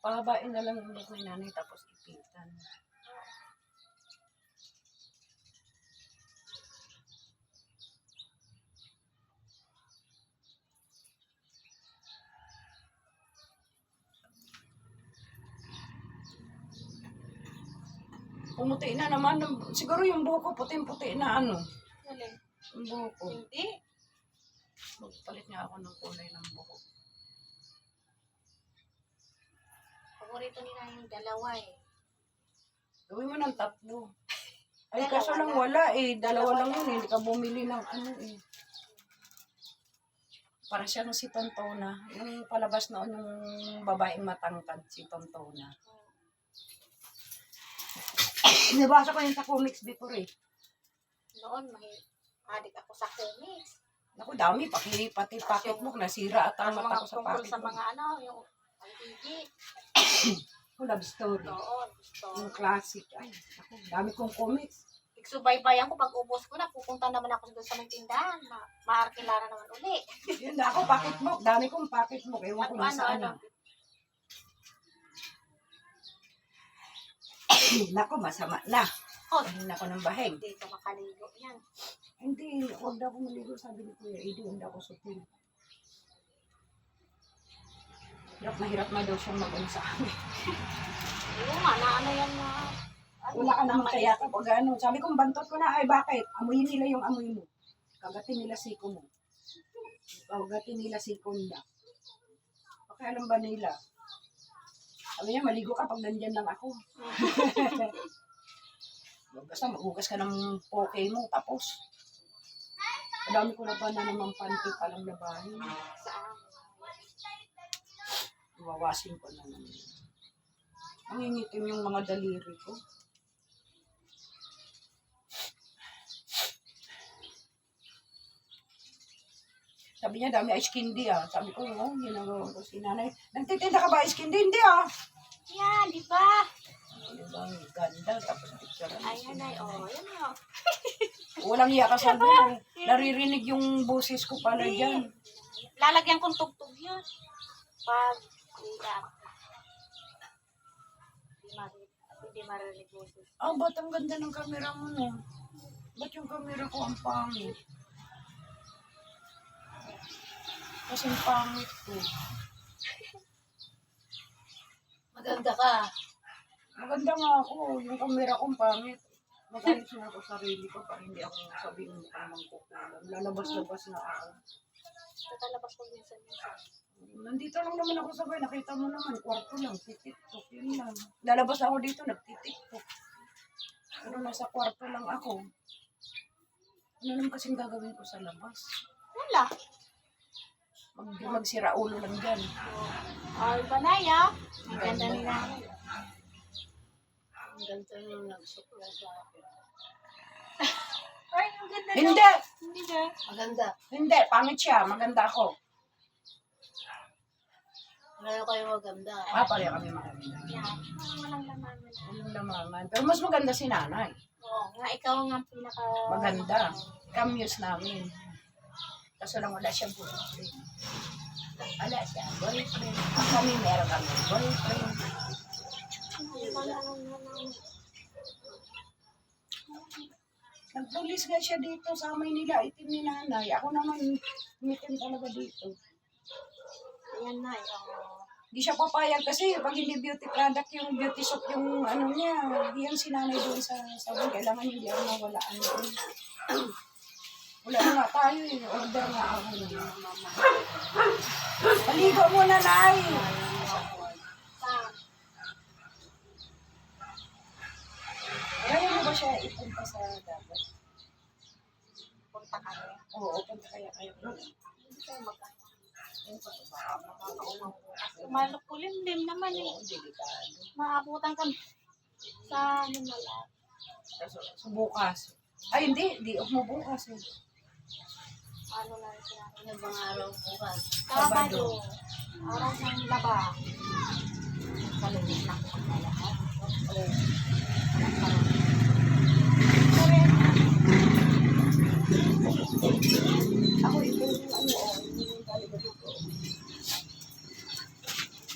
Pahabain na lang yung buhok ni nanay tapos ipitan. Pumuti na naman. Siguro yung buhok ko puting-puti na ano. Alin? Yung buhok ko. Hindi. Magpalit nga ako ng kulay ng buhok. Paborito nila yung dalawa eh. Gawin mo ng 3. Ay, Dalawa kaso lang lang. wala eh. Dalawa Dalawa lang yun lang. eh. Hindi ka bumili ng ano eh. Para siya si Tontona. Yung palabas noon yung babaeng matangkad, si Tontona. Nabasa ko yun sa comics before eh. Noon, adik ako sa comics. Naku, dami. Pati pocketbook nasira at ang Tapos mata mga ko sa tungkol sa pocketbook. mga ano, yung LTV. Love story. Noon, gusto. Yung classic. Ay, naku, dami kong comics. Igsubaybayan ko, pag ubos ko na, pupunta naman ako doon sa may tindahan. Maarkilala naman uli. Yun na ako, pocketbook. Dami kong pocketbook. Ewan ko na sa ano. Naku, masama na. Oh, Dahil na ako ng baheng. hindi ka makaligo yan. Hindi, huwag daw akong maligo. Sabi ni Kuya Edo, hindi ako supil. Hirap na daw siyang mag-ano sa amin. Oo nga, na ano yan na. Wala ka naman kaya kapag ano. Sabi kong bantot ko na, ay bakit? Amuyin nila yung amoy mo. Kagatin nila siko mo. Kagatin nila siko nila. Pakialam ba nila? Sabi niya, maligo ka pag nandyan lang ako. Basta maghugas ka ng poke mo, tapos. Madami ko na pa na naman panty palang labahin. Saan? Iwawasin ko na naman. Nangingitim yung mga daliri ko. Sabi niya, dami ice candy ah. Sabi ko, oh, ginagawa ko si nanay. Nagtitinda ka ba ice candy? Hindi ah. Yan, di ba? Diba, ang ganda. Tapos picture. Ayan ay, oh, yan o. Walang iya ka sa doon. Naririnig yung boses ko pala dyan. Lalagyan kong tugtog yun. Pag, hindi marinig boses. Ah, ba't ang ganda ng camera mo no? Ba't yung camera ko ang pangit? Kasi ang pangit ko. Maganda ka. Maganda nga ako. Yung camera ko ang pangit. Magayos na ako sarili ko para hindi ako sabihin mo kang mangkukulam. Lalabas-labas na ako. Tatalabas ko minsan-minsan. Nandito lang naman ako sabay. Nakita mo naman, kwarto lang, titiktok, yun lang. Lalabas ako dito, nagtitiktok. Pero nasa kwarto lang ako. Ano naman kasing gagawin ko sa labas? Wala. Magsira ulo lang dyan. Oh, Banaya. Ang ganda nila. Ang ganda nung nagsukla sa akin. Ay, ang ganda Hindi! Hindi ba? Maganda. Hindi, pangit siya. Maganda ako. Pareho kayo maganda. Pareho kami maganda. Yan. Walang laman. Walang lamaman. Pero mas maganda si nanay. Oo, nga ikaw nga ang pinaka... Maganda. Kamuse namin. Kaso lang wala siyang boyfriend. Wala siya, boyfriend. Kami meron kami boyfriend. Nagpulis nga siya dito sa amay nila, itim ni nanay. Ako naman, umitim talaga dito. Ayan na, Hindi siya papayag kasi pag hindi beauty product, yung beauty soap, yung ano niya, yan si nanay doon sa sabon. Kailangan hindi ako mawalaan doon. Wala na nga tayo eh. Order nga ako. Maligo muna, Nay. Kaya mo ba siya ipunta sa dagat? punta kami. Oo, punta kayo. Hindi kayo magkano. Malukulimlim naman eh. Oo, delikado. Maabutan kami sa Manila. So, bukas. Ay, hindi off mo bukas eh. Ano na rin sila? Ano bang araw bukas? Sabado. Araw ng laba. Kalungit na ko ang lahat. Oo. Parang